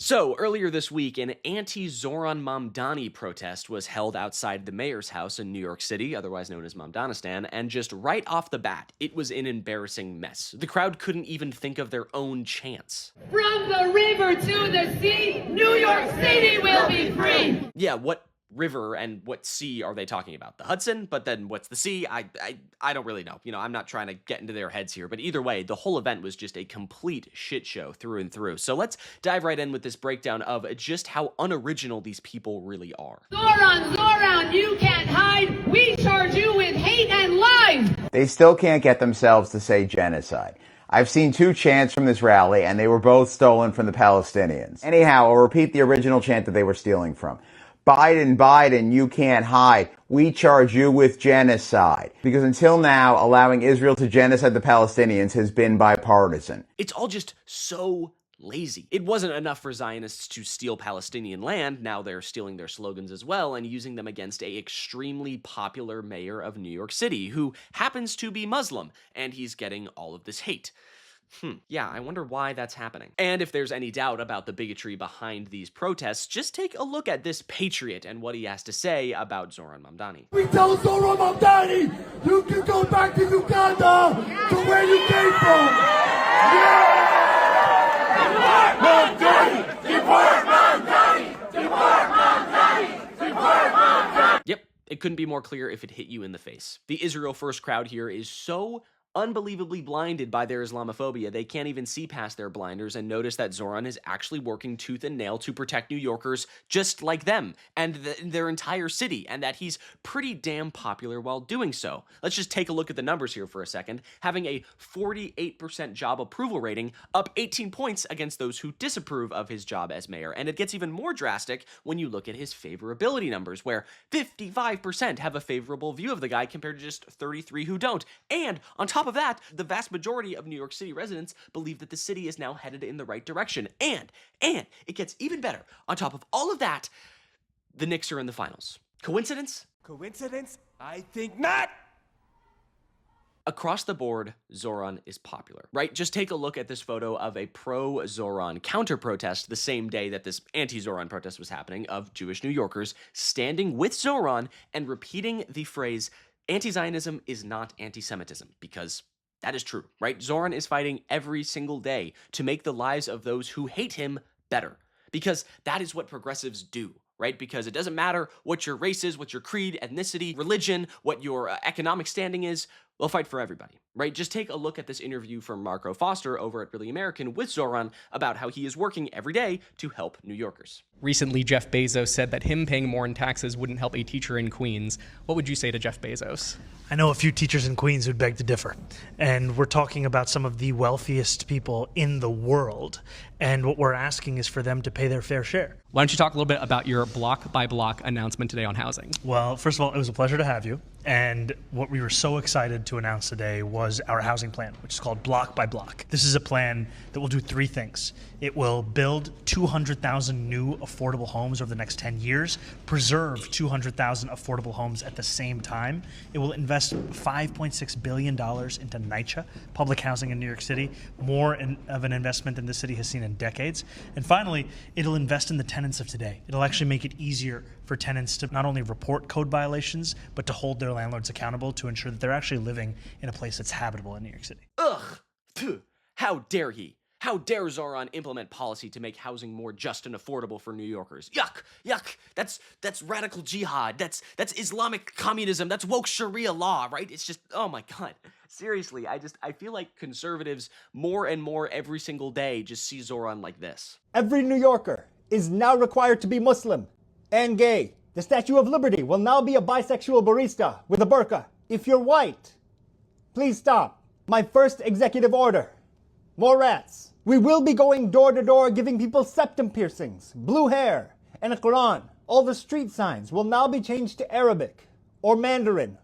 So, earlier this week, an anti-Zohran Mamdani protest was held outside the mayor's house in New York City, otherwise known as Mamdanistan, and just right off the bat, it was an embarrassing mess. The crowd couldn't even think of their own chants. From the river to the sea, New York City will be free! Yeah, what river and what sea are they talking about? The Hudson? But then what's the sea? I don't really know. I'm not trying to get into their heads here, but either way, the whole event was just a complete shit show through and through. So let's dive right in with this breakdown of just how unoriginal these people really are. Zohran, you can't hide. We charge you with hate and lies. They still can't get themselves to say genocide. I've seen two chants from this rally, and they were both stolen from the Palestinians. Anyhow, I'll repeat the original chant that they were stealing from. Biden, Biden, you can't hide. We charge you with genocide. Because until now, allowing Israel to genocide the Palestinians has been bipartisan. It's all just so lazy. It wasn't enough for Zionists to steal Palestinian land. Now they're stealing their slogans as well and using them against an extremely popular mayor of New York City who happens to be Muslim, and he's getting all of this hate. Yeah, I wonder why that's happening. And if there's any doubt about the bigotry behind these protests, just take a look at this patriot and what he has to say about Zohran Mamdani. We tell Zohran Mamdani, you can go back to Uganda, to where you came from. Deport Mamdani! Deport Mamdani! Deport Mamdani! Deport Mamdani! Yep, it couldn't be more clear if it hit you in the face. The Israel First crowd here is so unbelievably blinded by their Islamophobia, they can't even see past their blinders and notice that Zohran is actually working tooth and nail to protect New Yorkers just like them and their entire city, and that he's pretty damn popular while doing so. Let's just take a look at the numbers here for a second. Having a 48% job approval rating, up 18 points against those who disapprove of his job as mayor, and it gets even more drastic when you look at his favorability numbers, where 55% have a favorable view of the guy compared to just 33 who don't. And on top of that, the vast majority of New York City residents believe that the city is now headed in the right direction. And it gets even better. On top of all of that, the Knicks are in the finals. Coincidence? Coincidence? I think not! Across the board, Zohran is popular, right? Just take a look at this photo of a pro-Zohran counter-protest the same day that this anti-Zohran protest was happening, of Jewish New Yorkers standing with Zohran and repeating the phrase, anti-Zionism is not anti-Semitism, because that is true, right? Zohran is fighting every single day to make the lives of those who hate him better, because that is what progressives do, right? Because it doesn't matter what your race is, what your creed, ethnicity, religion, what your economic standing is, we'll fight for everybody, right? Just take a look at this interview from Marco Foster over at Really American with Zohran about how he is working every day to help New Yorkers. Recently, Jeff Bezos said that him paying more in taxes wouldn't help a teacher in Queens. What would you say to Jeff Bezos? I know a few teachers in Queens who'd beg to differ. And we're talking about some of the wealthiest people in the world. And what we're asking is for them to pay their fair share. Why don't you talk a little bit about your block-by-block announcement today on housing? Well, first of all, it was a pleasure to have you. And what we were so excited to announce today was our housing plan, which is called Block by Block. This is a plan that will do three things. It will build 200,000 new affordable homes over the next 10 years, preserve 200,000 affordable homes at the same time. It will invest $5.6 billion into NYCHA, public housing in New York City, more of an investment than the city has seen in decades. And finally, it'll invest in the tenants of today. It'll actually make it easier for tenants to not only report code violations, but to hold their landlords accountable to ensure that they're actually living in a place that's habitable in New York City. Ugh! Phew. How dare he? How dare Zohran implement policy to make housing more just and affordable for New Yorkers? Yuck! Yuck! That's radical jihad. That's Islamic communism. That's woke Sharia law, right? It's just, oh my God. Seriously, I feel like conservatives more and more every single day just see Zohran like this. Every New Yorker is now required to be Muslim and gay. The Statue of Liberty will now be a bisexual barista with a burqa. If you're white, please stop. My first executive order. More rats. We will be going door to door giving people septum piercings, blue hair, and a Quran. All the street signs will now be changed to Arabic or Mandarin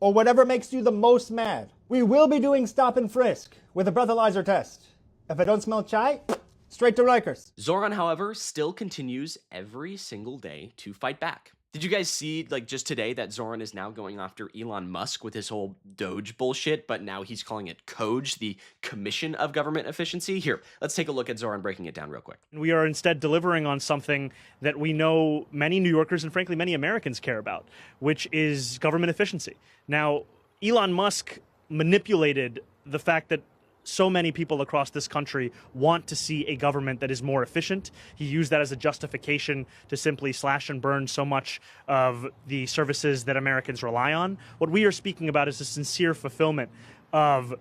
or whatever makes you the most mad. We will be doing stop and frisk with a breathalyzer test. If I don't smell chai, straight to Rikers. Zohran, however, still continues every single day to fight back. Did you guys see, like, just today that Zoran is now going after Elon Musk with his whole Doge bullshit, but now he's calling it COGE, the Commission of Government Efficiency? Here, let's take a look at Zoran breaking it down real quick. We are instead delivering on something that we know many New Yorkers and frankly many Americans care about, which is government efficiency. Now, Elon Musk manipulated the fact that so many people across this country want to see a government that is more efficient. He used that as a justification to simply slash and burn so much of the services that Americans rely on. What we are speaking about is a sincere fulfillment of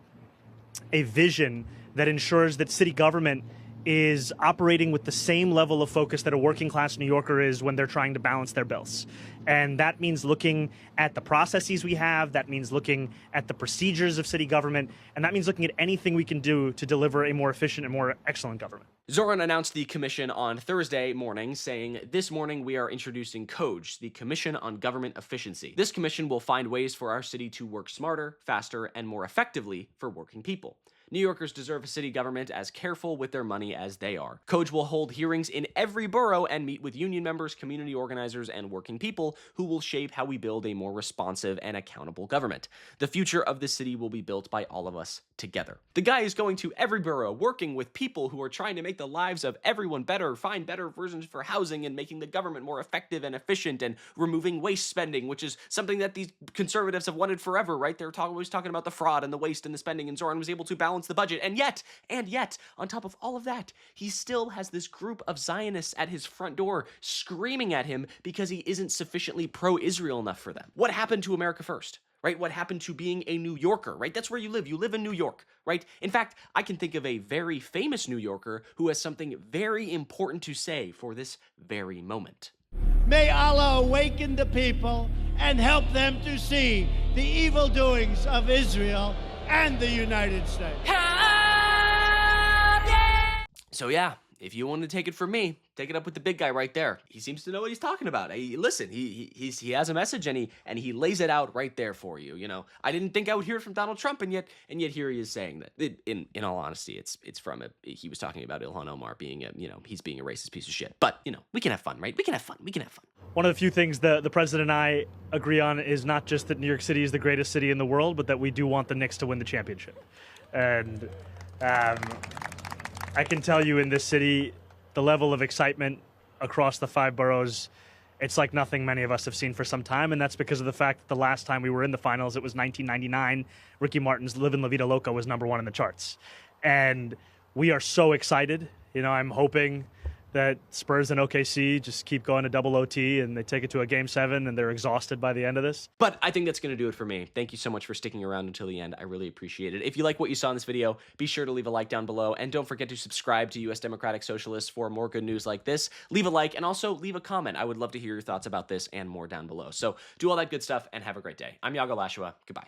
a vision that ensures that city government is operating with the same level of focus that a working class New Yorker is when they're trying to balance their bills. And that means looking at the processes we have, that means looking at the procedures of city government, and that means looking at anything we can do to deliver a more efficient and more excellent government. Zoran announced the commission on Thursday morning, saying, "This morning we are introducing COGE, the Commission on Government Efficiency. This commission will find ways for our city to work smarter, faster, and more effectively for working people. New Yorkers deserve a city government as careful with their money as they are. COGE will hold hearings in every borough and meet with union members, community organizers, and working people who will shape how we build a more responsive and accountable government. The future of the city will be built by all of us together." The guy is going to every borough, working with people who are trying to make the lives of everyone better, find better versions for housing, and making the government more effective and efficient, and removing waste spending, which is something that these conservatives have wanted forever, right? They're always talking about the fraud and the waste and the spending, and Zoran was able to balance the budget. And yet, on top of all of that, he still has this group of Zionists at his front door screaming at him because he isn't sufficiently pro-Israel enough for them. What happened to America First? Right? What happened to being a New Yorker, right? That's where you live. You live in New York, right? In fact, I can think of a very famous New Yorker who has something very important to say for this very moment. May Allah awaken the people and help them to see the evil doings of Israel and the United States. So yeah, if you want to take it from me, take it up with the big guy right there. He seems to know what he's talking about. Listen, he has a message and he lays it out right there for you. You know, I didn't think I would hear it from Donald Trump, and yet here he is saying that. In all honesty, it's from he was talking about Ilhan Omar being he's being a racist piece of shit. But we can have fun, right? We can have fun. One of the few things the president and I agree on is not just that New York City is the greatest city in the world, but that we do want the Knicks to win the championship. And I can tell you in this city, the level of excitement across the 5 boroughs, it's like nothing many of us have seen for some time, and that's because of the fact that the last time we were in the finals, it was 1999. Ricky Martin's Livin' La Vida Loca was #1 in the charts. And we are so excited. I'm hoping that Spurs and OKC just keep going to double OT and they take it to a Game 7 and they're exhausted by the end of this. But I think that's going to do it for me. Thank you so much for sticking around until the end. I really appreciate it. If you like what you saw in this video, be sure to leave a like down below, and don't forget to subscribe to US Democratic Socialists for more good news like this. Leave a like and also leave a comment. I would love to hear your thoughts about this and more down below. So do all that good stuff and have a great day. I'm Iago Lashua. Goodbye.